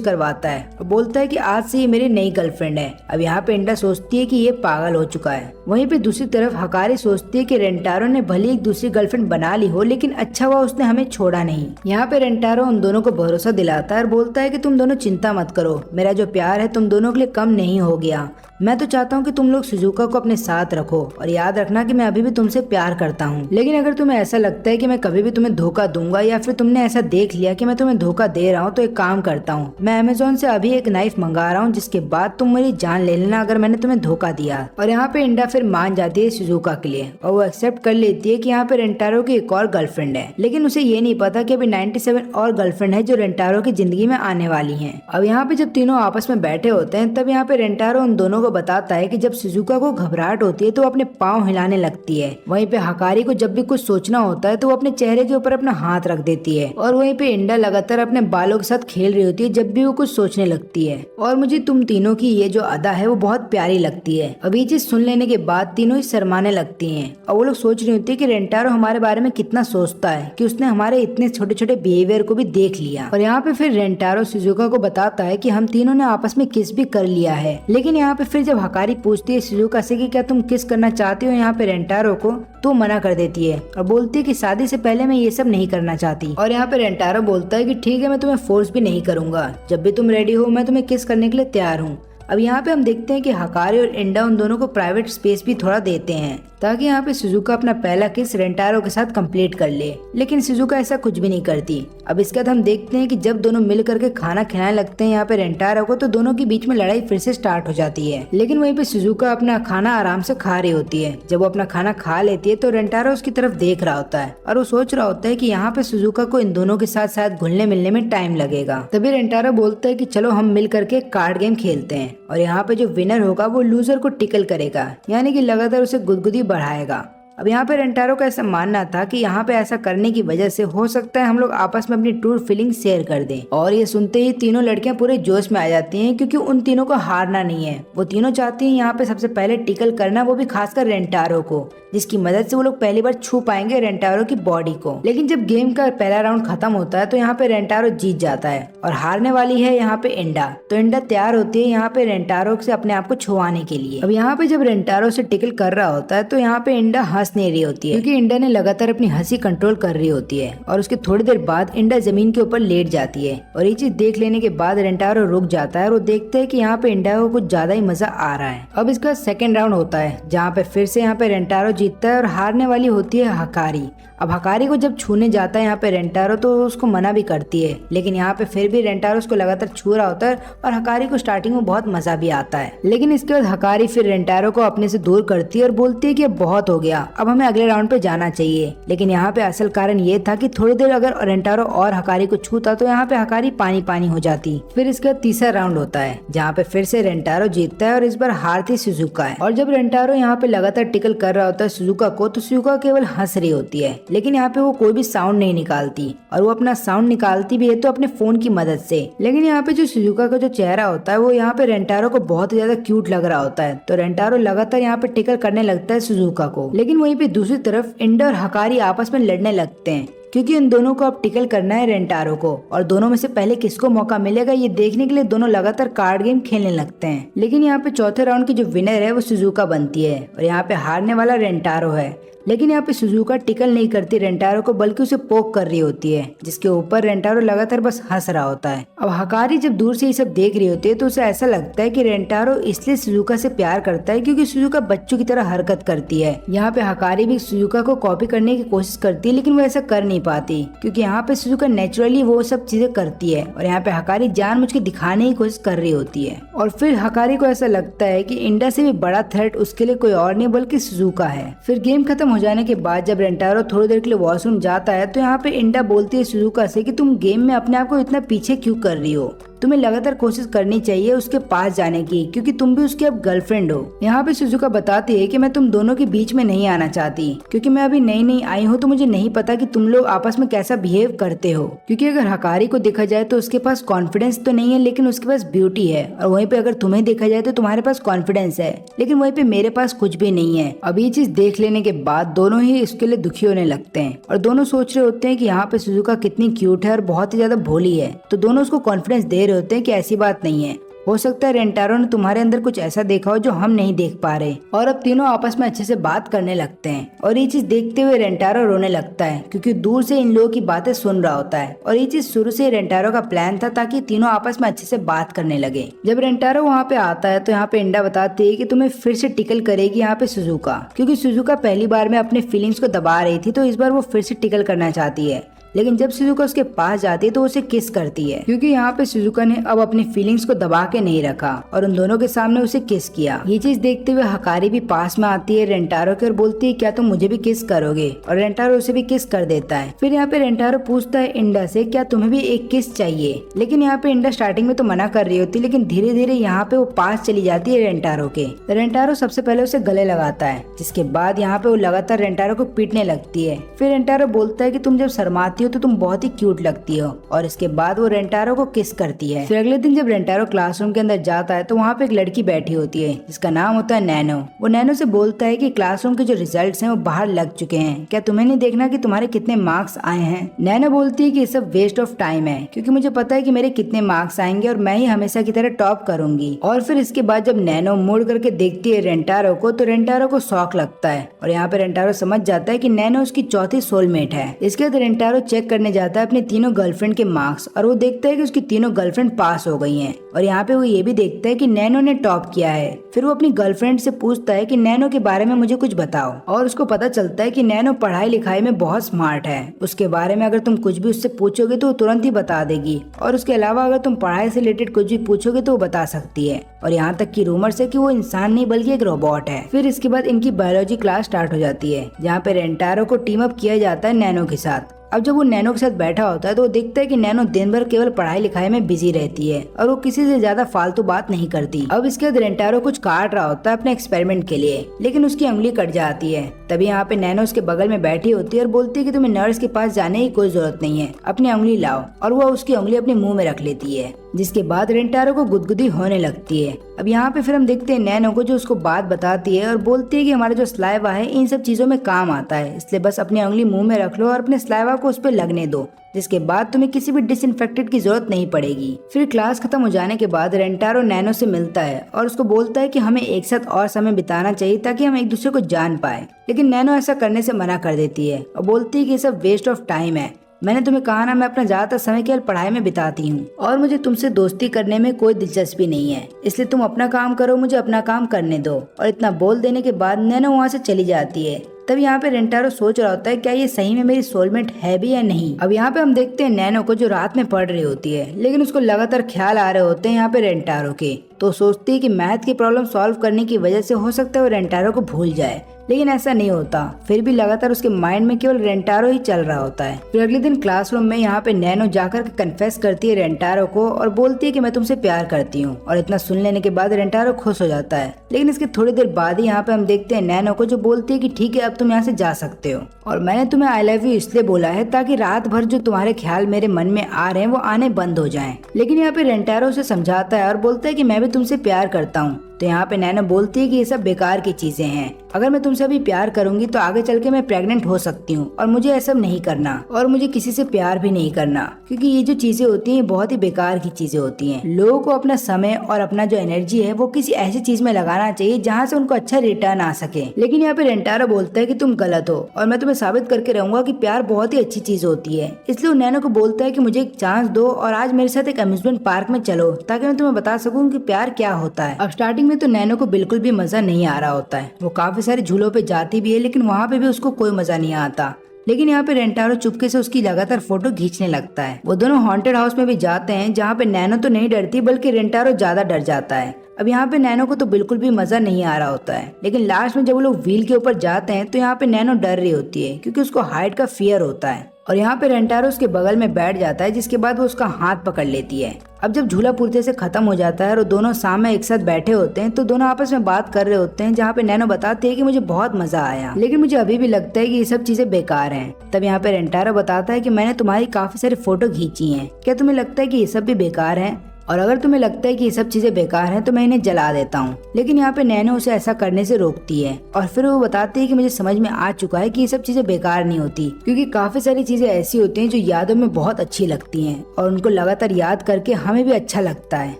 करवाता है और बोलता है कि आज से ये मेरी नई गर्लफ्रेंड है। अब यहाँ पे इंडा सोचती है कि ये पागल हो चुका है। वहीं पे दूसरी तरफ हकारी सोचती है कि रेंटारो ने भले एक दूसरी गर्लफ्रेंड बना ली हो, लेकिन अच्छा हुआ उसने हमें छोड़ा नहीं। यहाँ पे रेंटारो उन दोनों को भरोसा दिलाता है और बोलता है कि तुम दोनों चिंता मत करो, मेरा जो प्यार है तुम दोनों के लिए कम नहीं हो गया। मैं तो चाहता हूँ कि तुम लोग शिजुका को अपने साथ रखो और याद रखना कि मैं अभी भी तुमसे प्यार करता हूँ। लेकिन अगर तुम्हें ऐसा लगता है कि मैं कभी भी तुम्हें धोखा दूंगा या फिर तुमने ऐसा देख लिया कि मैं तुम्हें धोखा दे रहा हूँ, तो एक काम करता हूँ, मैं अमेज़न से अभी एक नाइफ मंगा रहा हूँ, जिसके बाद तुम मेरी जान ले लेना अगर मैंने तुम्हें धोखा दिया। और यहाँ पे इंडा फिर मान जाती है शिजुका के लिए और वो एक्सेप्ट कर लेती है कि यहाँ पे रेंटारो की एक और गर्लफ्रेंड है, लेकिन उसे ये नहीं पता कि अभी 97 और गर्लफ्रेंड है जो रेंटारो की जिंदगी में आने वाली है। अब यहाँ पे जब तीनों आपस में बैठे होते हैं तब यहाँ पे रेंटारो उन दोनों को बताता है कि जब शिजुका को घबराहट होती है तो वो अपने पाँव हिलाने लगती है। वहीं पे हकारी को जब भी कुछ सोचना होता है तो वो अपने चेहरे के ऊपर अपना हाथ रख देती है, और वहीं पे इंडा लगातार अपने बालों के साथ खेल रही होती है जब भी वो कुछ सोचने लगती है। और मुझे तुम तीनों की ये जो अदा है वो बहुत प्यारी लगती है। अब ये चीज सुन लेने के बाद तीनों ही शर्माने लगती हैं और वो लोग सोच रही होती है कि रेंटारो हमारे बारे में कितना सोचता है कि उसने हमारे इतने छोटे छोटे बिहेवियर को भी देख लिया। और यहाँ पे फिर रेंटारो शिजुका को बताता है कि हम तीनों ने आपस में किस भी कर लिया है। लेकिन यहाँ पे फिर जब हकारी पूछती है शिजुका से कि क्या तुम किस करना चाहती हो यहाँ पे रेंटारो को, तो मना कर देती है और बोलती है कि शादी से पहले मैं ये सब नहीं करना चाहती। और यहाँ पे रेंटारो बोलता है कि ठीक है, मैं तुम्हें फोर्स भी नहीं करूंगा, जब भी तुम रेडी हो मैं तुम्हें किस करने के लिए तैयार हूँ। अब यहाँ पे हम देखते हैं कि हकारी और इंडा उन दोनों को प्राइवेट स्पेस भी थोड़ा देते हैं ताकि यहाँ पे शिजुका अपना पहला किस रेंटारो के साथ कंप्लीट कर ले, लेकिन शिजुका ऐसा कुछ भी नहीं करती। अब इसके बाद हम देखते हैं कि जब दोनों मिल करके खाना खिलाने लगते हैं यहाँ पे रेंटारो को, तो दोनों के बीच में लड़ाई फिर से स्टार्ट हो जाती है। लेकिन वहीं पे शिजुका अपना खाना आराम से खा रही होती है। जब वो अपना खाना खा लेती है तो रेंटारो उसकी तरफ देख रहा होता है और वो सोच रहा होता है कि यहाँ पे शिजुका को इन दोनों के साथ शायद घुलने मिलने में टाइम लगेगा। तभी रेंटारो बोलता है कि चलो हम मिल करके कार्ड गेम खेलते हैं और यहाँ पे जो विनर होगा वो लूजर को टिकल करेगा, यानी कि लगातार उसे गुदगुदी बढ़ाएगा। अब यहाँ पे रेंटारो का ऐसा मानना था कि यहाँ पे ऐसा करने की वजह से हो सकता है हम लोग आपस में अपनी ट्रू फीलिंग शेयर कर दें। और ये सुनते ही तीनों लड़कियां पूरे जोश में आ जाती हैं क्योंकि उन तीनों को हारना नहीं है। वो तीनों चाहती हैं यहाँ पे सबसे पहले टिकल करना, वो भी खासकर रेंटारो को, जिसकी मदद से वो लोग पहली बार छू पाएंगे रेंटारो की बॉडी को। लेकिन जब गेम का पहला राउंड खत्म होता है तो यहाँ पे रेंटारो जीत जाता है और हारने वाली है यहाँ पे इंडा। तो इंडा तैयार होती है यहाँ पे रेंटारो से अपने आप को छुआने के लिए। अब यहाँ पे जब रेंटारो से टिकल कर रहा होता है तो यहाँ पे इंडा हंस नहीं रही होती है क्योंकि इंडा ने लगातार अपनी हंसी कंट्रोल कर रही होती है। और उसके थोड़ी देर बाद इंडा जमीन के ऊपर लेट जाती है और ये चीज देख लेने के बाद रेंटारो रुक जाता है और वो देखते है कि यहाँ पे इंडा को कुछ ज्यादा ही मजा आ रहा है। अब इसका सेकंड राउंड होता है जहाँ पे फिर से यहाँ पे रेंटारो जीतता है और हारने वाली होती है हकारी। अब हकारी को जब छूने जाता है यहाँ पे रेंटारो तो उसको मना भी करती है, लेकिन यहाँ पे फिर भी रेंटारो उसको लगातार छू रहा होता है और हकारी को स्टार्टिंग में बहुत मजा भी आता है। लेकिन इसके बाद हकारी फिर रेंटारो को अपने से दूर करती है और बोलती है कि अब बहुत हो गया, अब हमें अगले राउंड पे जाना चाहिए। लेकिन यहाँ पे असल कारण ये था कि थोड़ी देर अगर रेंटारो और हकारी को छूता तो यहाँ पे हकारी पानी पानी हो जाती। फिर इसका तीसरा राउंड होता है जहाँ पे फिर से रेंटारो जीतता है और इस बार हारती सुजुका है। और जब रेंटारो यहाँ पे लगातार टिकल कर रहा होता है सुजुका को तो सुजुका केवल हंस रही होती है, लेकिन यहाँ पे वो कोई भी साउंड नहीं निकालती और वो अपना साउंड निकालती भी है तो अपने फोन की मदद से। लेकिन यहाँ पे जो सुजुका का जो चेहरा होता है वो यहाँ पे रेंटारो को बहुत ज्यादा क्यूट लग रहा होता है, तो रेंटारो लगातार यहाँ पे टिकल करने लगता है सुजुका को। लेकिन वहीं पे दूसरी तरफ इंडा और हकारी आपस में लड़ने लगते हैं क्योंकि इन दोनों को अब टिकल करना है रेंटारो को और दोनों में से पहले किसको मौका मिलेगा ये देखने के लिए दोनों लगातार कार्ड गेम खेलने लगते हैं। लेकिन यहाँ पे चौथे राउंड की जो विनर है वो सुजुका बनती है और यहाँ पे हारने वाला रेंटारो है। लेकिन यहाँ पे सुजुका टिकल नहीं करती रेंटारो को, बल्कि उसे पोक कर रही होती है, जिसके ऊपर रेंटारो लगातार बस हंस रहा होता है। अब हकारी जब दूर से ये सब देख रही होती है तो उसे ऐसा लगता है कि रेंटारो इसलिए सुजुका से प्यार करता है क्योंकि सुजुका बच्चों की तरह हरकत करती है। यहाँ पे हकारी भी सुजुका को कॉपी करने की कोशिश करती है, लेकिन वो ऐसा कर नहीं पाती क्योंकि यहाँ पे सुजुका नेचुरली वो सब चीजें करती है और यहाँ पे हकारी जानबूझ के दिखाने की कोशिश कर रही होती है। और फिर हकारी को ऐसा लगता है कि इंडा से भी बड़ा थ्रेट उसके लिए कोई और नहीं बल्कि सुजुका है। फिर गेम खत्म हो जाने के बाद जब रेंटारो थोड़ी देर के लिए वॉशरूम जाता है तो यहाँ पे इंडा बोलती है सुजुका से कि तुम गेम में अपने आप को इतना पीछे क्यों कर रही हो, तुम्हें लगातार कोशिश करनी चाहिए उसके पास जाने की क्योंकि तुम भी उसकी अब गर्लफ्रेंड हो। यहाँ पे सुजुका बताती है कि मैं तुम दोनों के बीच में नहीं आना चाहती क्योंकि मैं अभी नई नई आई हूँ तो मुझे नहीं पता कि तुम लोग आपस में कैसा बिहेव करते हो। क्योंकि अगर हकारी को देखा जाए तो उसके पास कॉन्फिडेंस तो नहीं है लेकिन उसके पास ब्यूटी है, और वहीं पे अगर तुम्हें देखा जाए तो तुम्हारे पास कॉन्फिडेंस है लेकिन वहीं पे मेरे पास कुछ भी नहीं है। अब ये चीज देख लेने के बाद दोनों ही इसके लिए दुखी होने लगते हैं और दोनों सोच रहे होते हैं कि यहाँ पे सुजुका कितनी क्यूट है और बहुत ही ज्यादा भोली है, तो दोनों उसको कॉन्फिडेंस दे रहे होते हैं कि ऐसी बात नहीं है, हो सकता है रेंटारो ने तुम्हारे अंदर कुछ ऐसा देखा हो जो हम नहीं देख पा रहे। और अब तीनों आपस में अच्छे से बात करने लगते हैं और ये चीज देखते हुए रेंटारो रोने लगता है क्योंकि दूर से इन लोगों की बातें सुन रहा होता है। और ये चीज शुरू से रेंटारो का प्लान था ताकि तीनों आपस में अच्छे से बात करने लगे। जब रेंटारो वहाँ पे आता है तो यहाँ पे इंडा बताती है कि तुम्हें फिर से टिकल करेगी यहाँ पे सुजुका, क्योंकि सुजुका पहली बार में अपने फीलिंग्स को दबा रही थी तो इस बार वो फिर से टिकल करना चाहती है। लेकिन जब सुजुका उसके पास जाती है तो उसे किस करती है क्योंकि यहाँ पे सुजुका ने अब अपनी फीलिंग्स को दबा के नहीं रखा और उन दोनों के सामने उसे किस किया। ये चीज देखते हुए हकारी भी पास में आती है रेंटारो के और बोलती है क्या तुम मुझे भी किस करोगे, और रेंटारो उसे भी किस कर देता है। फिर यहाँ पे रेंटारो पूछता है इंडा से क्या तुम्हें भी एक किस चाहिए, लेकिन यहाँ पे इंडा स्टार्टिंग में तो मना कर रही होती लेकिन धीरे धीरे यहाँ पे वो पास चली जाती है रेंटारो के। रेंटारो सबसे पहले उसे गले लगाता है, जिसके बाद यहाँ पे वो लगातार रेंटारो को पीटने लगती है। फिर रेंटारो बोलता है कि तुम जब शर्माती हो तो तुम बहुत ही क्यूट लगती हो, और इसके बाद वो रेंटारो को किस करती है। फिर अगले दिन जब रेंटारो क्लासरूम के अंदर जाता है तो वहाँ पे एक लड़की बैठी होती है जिसका नाम होता है नैनो। वो नैनो से बोलता है कि क्लासरूम के जो रिजल्ट्स हैं वो बाहर लग चुके हैं, क्या तुम्हें नहीं देखना कि तुम्हारे कितने मार्क्स आए हैं। नैनो बोलती है कि ये सब वेस्ट ऑफ टाइम है क्योंकि मुझे पता है कि मेरे कितने मार्क्स आएंगे और मैं ही हमेशा की तरह टॉप करूंगी। और फिर इसके बाद जब नैनो मुड़ करके देखती है रेंटारो को तो रेंटारो को शौक लगता है और यहाँ पे रेंटारो समझ जाता है कि नैनो उसकी चौथी सोलमेट है। इसके बाद रेंटारो चेक करने जाता है अपने तीनों गर्लफ्रेंड के मार्क्स और वो देखता है कि उसकी तीनों गर्लफ्रेंड पास हो गई हैं, और यहाँ पे वो ये भी देखता है कि नैनो ने टॉप किया है। फिर वो अपनी गर्लफ्रेंड से पूछता है कि नैनो के बारे में मुझे कुछ बताओ, और उसको पता चलता है कि नैनो पढ़ाई लिखाई में बहुत स्मार्ट है। उसके बारे में अगर तुम कुछ भी उससे पूछोगे तो वो तुरंत ही बता देगी, और उसके अलावा अगर तुम पढ़ाई से रिलेटेड कुछ भी पूछोगे तो वो बता सकती है। और यहाँ तक की रूमर्स है कि वो इंसान नहीं बल्कि एक रोबोट है। फिर इसके बाद इनकी बायोलॉजी क्लास स्टार्ट हो जाती है जहाँ पे रेंटारो को टीम अप किया जाता है नैनो के साथ। अब जब वो नैनो के साथ बैठा होता है तो वो देखता है कि नैनो दिन भर केवल पढ़ाई लिखाई में बिजी रहती है और वो किसी से ज्यादा फालतू बात नहीं करती। अब इसके बाद रेंटारो कुछ काट रहा होता है अपने एक्सपेरिमेंट के लिए, लेकिन उसकी उंगली कट जाती है। तभी यहाँ पे नैनो उसके बगल में बैठी होती है और बोलती है कि तुम्हें नर्स के पास जाने की कोई जरूरत नहीं है, अपनी उंगली लाओ। और वो उसकी उंगली अपने मुंह में रख लेती है, जिसके बाद रेंटारो को गुदगुदी होने लगती है। अब यहाँ पे फिर हम देखते हैं नैनो को जो उसको बात बताती है और बोलती है कि हमारा जो स्लाइवा है इन सब चीजों में काम आता है, इसलिए बस अपनी उंगली मुंह में रख लो और अपने स्लाइवा को उस पर लगने दो, जिसके बाद तुम्हें किसी भी डिसइंफेक्टेंट की जरूरत नहीं पड़ेगी। फिर क्लास खत्म हो जाने के बाद रेंटारो नैनो से मिलता है और उसको बोलता है कि हमें एक साथ और समय बिताना चाहिए ताकि हम एक दूसरे को जान पाए, लेकिन नैनो ऐसा करने से मना कर देती है और बोलती है कि ये सब वेस्ट ऑफ टाइम है। मैंने तुम्हें कहा ना, मैं अपना ज्यादातर समय केवल पढ़ाई में बिताती हूँ और मुझे तुमसे दोस्ती करने में कोई दिलचस्पी नहीं है, इसलिए तुम अपना काम करो, मुझे अपना काम करने दो। और इतना बोल देने के बाद नैनो वहाँ से चली जाती है। तब यहाँ पे रेंटारो सोच रहा होता है क्या ये सही में मेरी सोलमेट है भी या नहीं। अब यहाँ पे हम देखते हैं नैनो को जो रात में पढ़ रही होती है, लेकिन उसको लगातार ख्याल आ रहे होते हैं यहाँ पे रेंटारो के। तो सोचती है कि मैथ की प्रॉब्लम सॉल्व करने की वजह से हो सकता है वो रेंटारो को भूल जाए, लेकिन ऐसा नहीं होता। फिर भी लगातार उसके माइंड में केवल रेंटारो ही चल रहा होता है। फिर अगले दिन क्लासरूम में यहाँ पे नैनो जाकर के कन्फेस करती है रेंटारो को और बोलती है कि मैं तुमसे प्यार करती हूँ। और इतना सुन लेने के बाद रेंटारो खुश हो जाता है, लेकिन इसके थोड़ी देर बाद ही यहाँ पे हम देखते हैं नैनो को जो बोलती है कि ठीक है अब तुम यहाँ से जा सकते हो और मैंने तुम्हें आई लव यू इसलिए बोला है ताकि रात भर जो तुम्हारे ख्याल मेरे मन में आ रहे हैं वो आने बंद हो जाएं। लेकिन यहाँ पे रेंटारो उसे समझाता है और बोलता है कि मैं भी तुमसे प्यार करता हूँ। तो यहाँ पे नैनो बोलती है कि ये सब बेकार की चीजें हैं, अगर मैं तुमसे अभी प्यार करूंगी तो आगे चल के मैं प्रेग्नेंट हो सकती हूँ और मुझे ऐसा नहीं करना और मुझे किसी से प्यार भी नहीं करना, क्योंकि ये जो चीजें होती हैं बहुत ही बेकार की चीजें होती हैं। लोगों को अपना समय और अपना जो एनर्जी है वो किसी ऐसी चीज में लगाना चाहिए जहाँ से उनको अच्छा रिटर्न आ सके। लेकिन यहाँ पे रेंटारो बोलता है कि तुम गलत हो और मैं तुम्हें साबित करके रहूंगा कि प्यार बहुत ही अच्छी चीज होती है। इसलिए वो नैनो को बोलता है कि मुझे एक चांस दो और आज मेरे साथ एक अम्यूजमेंट पार्क में चलो ताकि मैं तुम्हें बता सकूं कि प्यार क्या होता है। अब स्टार्टिंग में तो नैनो को बिल्कुल भी मजा नहीं आ रहा होता है, वो काफी सारे झूलों पे जाती भी है लेकिन वहाँ पे भी उसको कोई मजा नहीं आता। लेकिन यहाँ पे रेंटारो चुपके से उसकी लगातार फोटो खींचने लगता है। वो दोनों हॉन्टेड हाउस में भी जाते हैं जहाँ पे नैनो तो नहीं डरती बल्कि रेंटारो ज्यादा डर जाता है। अब यहाँ पे नैनो को तो बिल्कुल भी मजा नहीं आ रहा होता है, लेकिन लास्ट में जब वो लोग व्हील के ऊपर जाते हैं तो यहाँ पे नैनो डर रही होती है क्योंकि उसको हाइट का फियर होता है। और यहाँ पे रेंटारो उसके बगल में बैठ जाता है, जिसके बाद वो उसका हाथ पकड़ लेती है। अब जब झूला पूरी से खत्म हो जाता है और दोनों सामने एक साथ बैठे होते हैं तो दोनों आपस में बात कर रहे होते हैं, जहाँ पे नैनो बताती है कि मुझे बहुत मजा आया लेकिन मुझे अभी भी लगता है कि ये सब चीजें बेकार हैं। तब यहाँ पे रेंटारो बताता है कि मैंने तुम्हारी काफी सारी फोटो खींची हैं, क्या तुम्हें लगता है कि ये सब भी बेकार हैं? और अगर तुम्हें लगता है कि ये सब चीजें बेकार हैं तो मैं इन्हें जला देता हूँ। लेकिन यहाँ पे नैनो उसे ऐसा करने से रोकती है और फिर वो बताती है कि मुझे समझ में आ चुका है कि ये सब चीजें बेकार नहीं होती, क्योंकि काफी सारी चीजें ऐसी होती हैं जो यादों में बहुत अच्छी लगती हैं और उनको लगातार याद करके हमें भी अच्छा लगता है।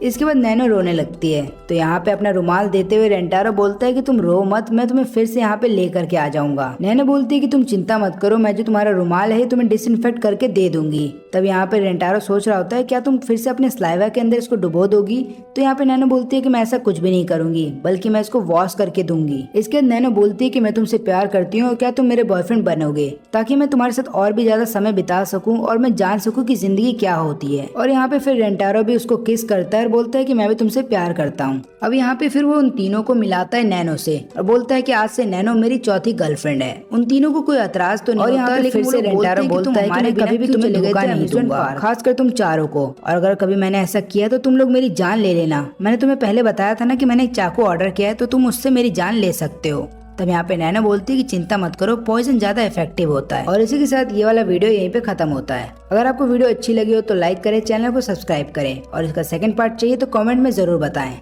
इसके बाद नैनो रोने लगती है। तो यहाँ पे अपना रुमाल देते हुए रेंटारो बोलता है कि तुम रो मत, मैं तुम्हें फिर से यहाँ पे ले करके आ जाऊंगा। नैनो बोलती है कि तुम चिंता मत करो, मैं जो तुम्हारा रुमाल है तुम्हें डिसइंफेक्ट करके दे दूंगी। तब यहाँ पे रेंटारो सोच रहा होता है क्या तुम फिर से अपने स्लाइवा के अंदर इसको डुबो दोगी? तो यहाँ पे नैनो बोलती है कि मैं ऐसा कुछ भी नहीं करूंगी, बल्कि मैं इसको वॉश करके दूंगी। इसके बाद नैनो बोलती है कि मैं तुमसे प्यार करती हूँ और क्या तुम मेरे बॉयफ्रेंड बनोगे, ताकि मैं तुम्हारे साथ और भी ज्यादा समय बिता सकूं और मैं जान सकूं कि जिंदगी क्या होती है। और यहाँ पे फिर रेंटारो भी उसको किस करता है और बोलता है कि मैं भी तुमसे प्यार करता हूँ। अब यहाँ पे फिर वो उन तीनों को मिलाता है नैनो से और बोलता है कि आज से नैनो मेरी चौथी गर्लफ्रेंड है। उन तीनों को कोई एतराज तो नहीं होता। और यहाँ पे फिर से रेंटारो बोलता है कि मैं कभी भी तुम्हें धोखा नहीं दूंगा, खासकर तुम चारों को, और अगर कभी मैंने ऐसा किया तो तुम लोग मेरी जान ले लेना। मैंने तुम्हें पहले बताया था ना कि मैंने एक चाकू ऑर्डर किया है, तो तुम उससे मेरी जान ले सकते हो। तब यहाँ पे नैनो बोलती है कि चिंता मत करो, पॉइजन ज्यादा इफेक्टिव होता है। और इसी के साथ ये वाला वीडियो यहीं पे खत्म होता है। अगर आपको वीडियो अच्छी लगी हो तो लाइक करें, चैनल को सब्सक्राइब करें और इसका सेकंड पार्ट चाहिए तो कमेंट में जरूर बताएं।